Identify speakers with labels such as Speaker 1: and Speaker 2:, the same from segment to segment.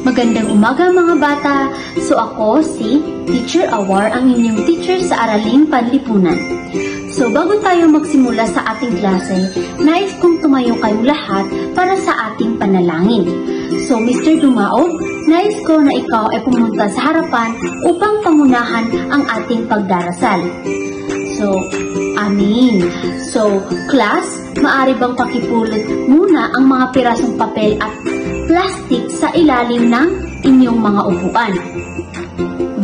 Speaker 1: Magandang umaga mga bata! So ako si Teacher Awar, ang inyong teacher sa Araling Panlipunan. So bago tayo magsimula sa ating klase, nais kong tumayo kayong lahat para sa ating panalangin. So Mr. Dumaog, nais ko na ikaw ay pumunta sa harapan upang pangunahan ang ating pagdarasal. So, amin. So, class, maaari bang pakipulot muna ang mga pirasong papel at plastic sa ilalim ng inyong mga upuan?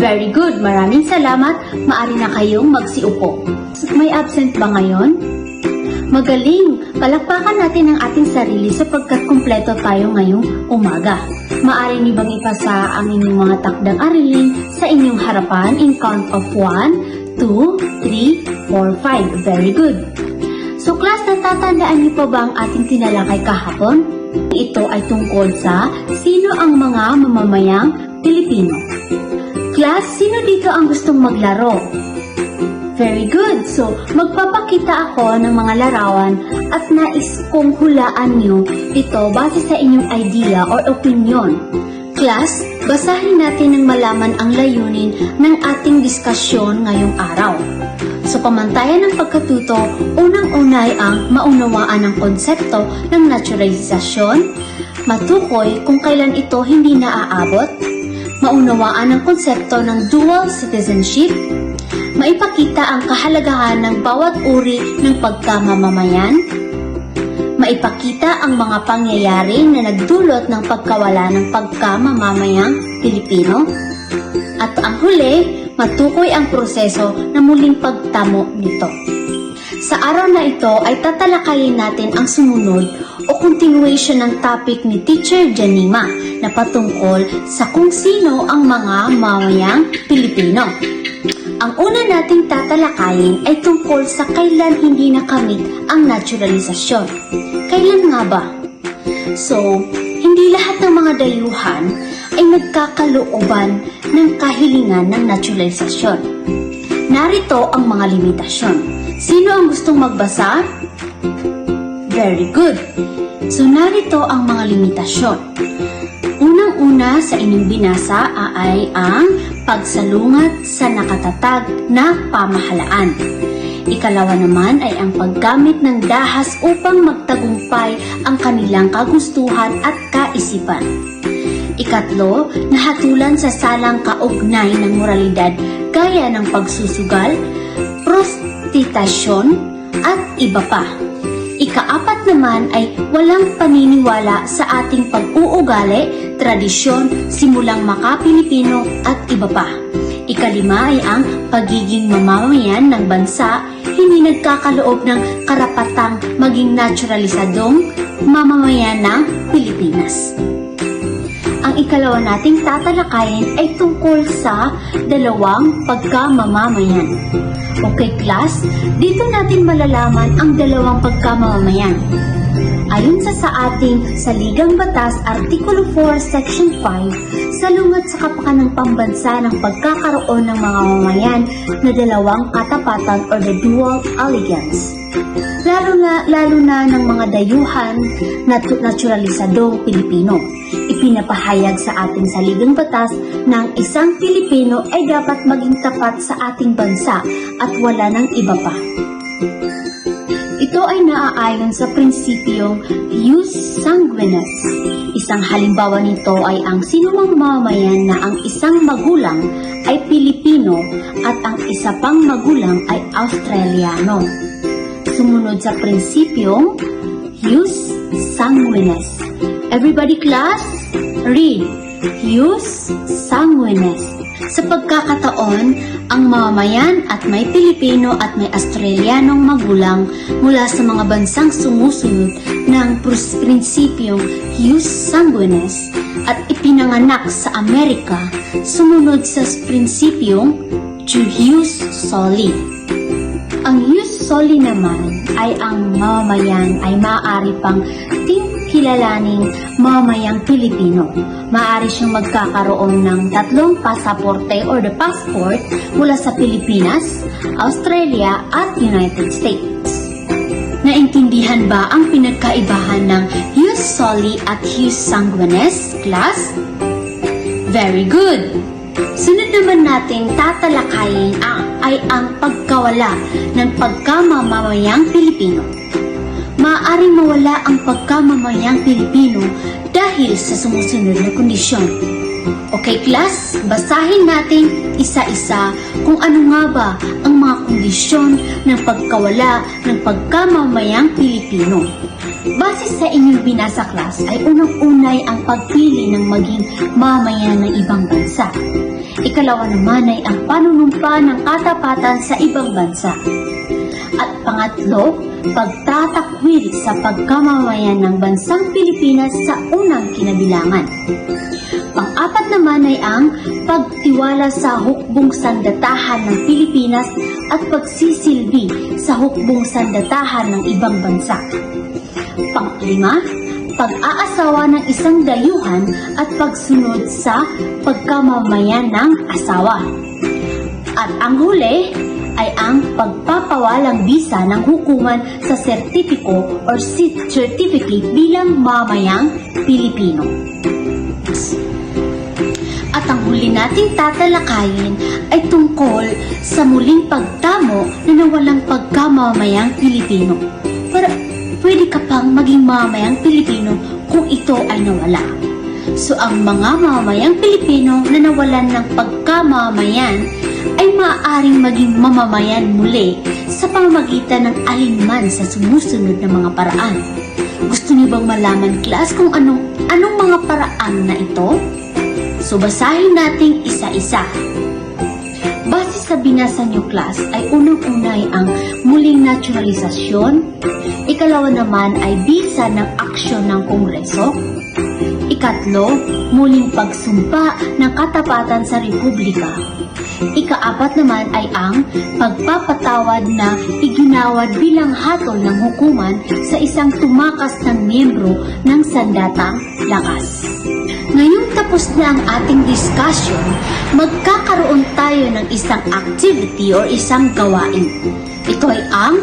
Speaker 1: Very good. Maraming salamat. Maaari na kayong magsiupo. May absent ba ngayon? Magaling! Palakpakan natin ang ating sarili sapagkat kumpleto tayo ngayong umaga. Maaari niyo bang ipasa ang inyong mga takdang aralin sa inyong harapan in count of 1, 2, 3, 4, 5. Very good. So class, natatandaan niyo pa ba ang ating tinalakay kahapon? Ito ay tungkol sa sino ang mga mamamayang Pilipino. Class, sino dito ang gustong maglaro? Very good. So, magpapakita ako ng mga larawan at nais kong hulaan niyo ito base sa inyong idea or opinion. Class, basahin natin ng malaman ang layunin ng ating diskusyon ngayong araw. So, pamantayan ng pagkatuto, unang-una ay ang maunawaan ang konsepto ng naturalisasyon, matukoy kung kailan ito hindi naaabot, maunawaan ang konsepto ng dual citizenship, maipakita ang kahalagahan ng bawat uri ng pagkamamamayan, maipakita ang mga pangyayari na nagdulot ng pagkawala ng pagkamamamayang Pilipino, at ang huli, matukoy ang proseso na muling pagtamo nito. Sa araw na ito ay tatalakayin natin ang sumunod o continuation ng topic ni Teacher Janima na patungkol sa kung sino ang mga mamayang Pilipino. Ang una nating tatalakayin ay tungkol sa kailan hindi nakamit ang naturalisasyon. Kailan nga ba? So, hindi lahat ng mga dayuhan ay nagkakalooban ng kahilingan ng naturalisasyon. Narito ang mga limitasyon. Sino ang gustong magbasa? Very good. So, narito ang mga limitasyon. Unang-una sa inyong binasa ay ang pagsalungat sa nakatatag na pamahalaan. Ikalawa naman ay ang paggamit ng dahas upang magtagumpay ang kanilang kagustuhan at kaisipan. Ikatlo, nahatulan sa salang kaugnay ng moralidad gaya ng pagsusugal, prostitasyon, at iba pa. Ikaapat naman ay walang paniniwala sa ating pag-uugali, tradisyon, simulang maka-Pilipino at iba pa. Ikalima ay ang pagiging mamamayan ng bansa, hindi nagkakaloob ng karapatang maging naturalisadong mamamayan ng Pilipinas. Ang ikalawa nating tatalakayin ay tungkol sa dalawang pagkamamamayan. Okay class, dito natin malalaman ang dalawang pagkamamamayan. Ayon sa ating Saligang Batas, Artikulo 4, Section 5, salungat sa kapakanang pambansa ng pagkakaroon ng mga mamamayan na dalawang katapatan or the dual allegiance. Lalo na ng mga dayuhan na naturalisadong Pilipino. Ipinapahayag sa ating Saligang Batas na ang isang Pilipino ay dapat maging tapat sa ating bansa at wala ng iba pa. Ito ay naaayon sa prinsipyong ius sanguinis. Isang halimbawa nito ay ang sinumang mamamayan na ang isang magulang ay Pilipino at ang isa pang magulang ay Australiano. Sumunod sa prinsipyong ius sanguinis. Everybody class, read. Ius sanguinis. Sa pagkakataon, ang mamamayan at may Pilipino at may Australianong magulang mula sa mga bansang sumusunod ng prinsipyong ius sanguinis at ipinanganak sa Amerika sumunod sa prinsipyong ius soli. Ang ius soli naman ay ang mamamayan ay maaari pang kilalaning mamamayang Pilipino. Maaari siyang magkakaroon ng 3 pasaporte or the passport mula sa Pilipinas, Australia at United States. Naintindihan ba ang pinagkaibahan ng Jus Soli at Jus Sanguinis, class? Very good! Sunod naman nating tatalakayin ay ang pagkawala ng pagkamamamayang Pilipino. Maaaring mawala ang pagkamamayang Pilipino dahil sa sumusunod na kondisyon. Okay class, basahin natin isa-isa kung ano nga ba ang mga kondisyon ng pagkawala ng pagkamamayang Pilipino. Base sa inyong binasa class ay unang-unay ang pagpili ng maging mamayan ng ibang bansa. Ikalawa naman ay ang panunumpa ng katapatan sa ibang bansa. At pangatlo, pagtatakwil sa pagkamamayan ng bansang Pilipinas sa unang kinabilangan. Pang-apat naman ay ang pagtiwala sa hukbong sandatahan ng Pilipinas at pagsisilbi sa hukbong sandatahan ng ibang bansa. Pang-lima, pag-aasawa ng isang dayuhan at pagsunod sa pagkamamayan ng asawa. At ang huli ay ang pagpapawalang bisa ng hukuman sa sertipiko or certificate bilang mamayang Pilipino. At ang huli nating tatalakayin ay tungkol sa muling pagtamo na nawalang pagkamamayang Pilipino. Pero pwede ka pang maging mamayang Pilipino kung ito ay nawala. So ang mga mamayang Pilipino na nawalan ng pagkamamayan ay maaaring maging mamamayan muli sa pamamagitan ng alinman sa sumusunod na mga paraan. Gusto niyo bang malaman, class, kung anong mga paraan na ito? So basahin natin isa-isa. Base sa binasa niyo, class, ay unang-unay ang muling naturalisasyon. Ikalawa naman ay bisa ng aksyon ng Kongreso. Ikatlo, muling pagsumpa ng katapatan sa Republika. Ikaapat naman ay ang pagpapatawad na iginawad bilang hatol ng hukuman sa isang tumakas ng miyembro ng sandatang lakas. Ngayong tapos na ang ating discussion, magkakaroon tayo ng isang activity or isang gawain. Ito ay ang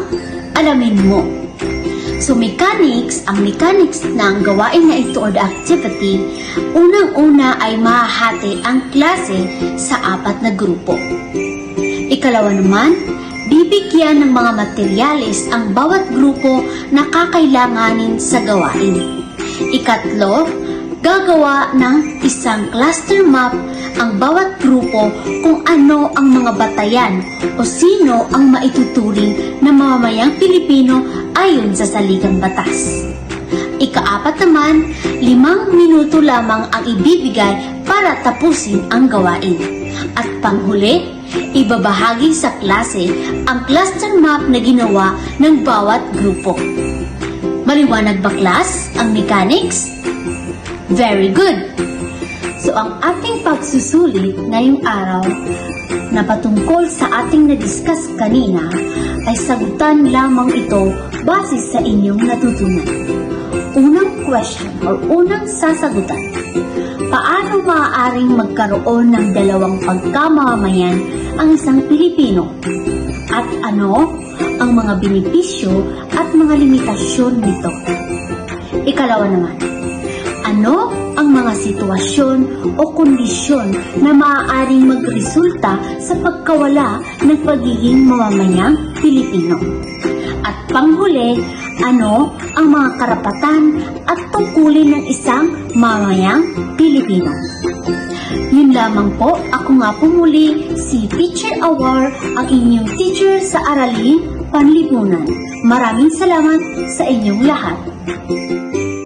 Speaker 1: alamin mo. So ang mechanics ng gawain na ito or the activity, unang-una ay mahahati ang klase sa 4 na grupo. Ikalawa naman, bibigyan ng mga materyales ang bawat grupo na kakailanganin sa gawain. Ikatlo, gagawa ng isang cluster map ang bawat grupo kung ano ang mga batayan o sino ang maituturing na mamamayang Pilipino ayon sa saligang batas. Ikaapat naman, 5 minuto lamang ang ibibigay para tapusin ang gawain. At panghuli, ibabahagi sa klase ang cluster map na ginawa ng bawat grupo. Maliwanag ba, class, ang mechanics? Very good! So ang ating pagsusulit ngayong araw na patungkol sa ating na-discuss kanina ay sagutan lamang ito base sa inyong natutunan. Unang question or unang sasagutan, paano maaaring magkaroon ng dalawang pagkamamayan ang isang Pilipino? At ano ang mga benepisyo at mga limitasyon nito? Ikalawa naman, ano ang mga sitwasyon o kondisyon na maaaring magresulta sa pagkawala ng pagiging mamamayang Pilipino? At panghuli, ano ang mga karapatan at tungkulin ng isang mamamayang Pilipino? Yun lamang po, ako nga po muli, si Teacher Awar, ang inyong teacher sa Araling Panlipunan. Maraming salamat sa inyong lahat.